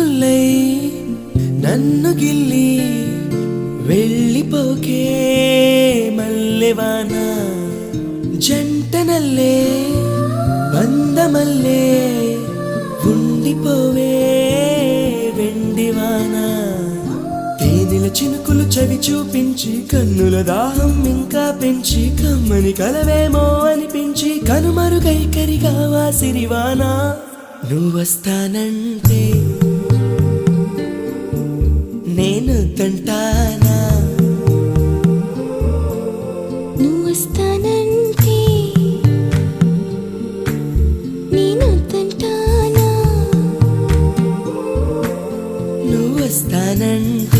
ముల్లై నన్ను గిల్లి వెళ్ళిపోకే మల్లెవాన జంటనల్లే బందమల్లే ఉండిపోవే వెండివాన తేనెల చినుకులు చవి చూపించి కన్నుల దాహం ఇంకా పెంచి కమ్మని కలవేమో అనిపించి కనుమరుగైకరిగా వాసిరివాన నువ్వొస్తానంటే నేను తంటానా నువ్వొస్తానంటే నేను తంటానా నువ్వొస్తానంటే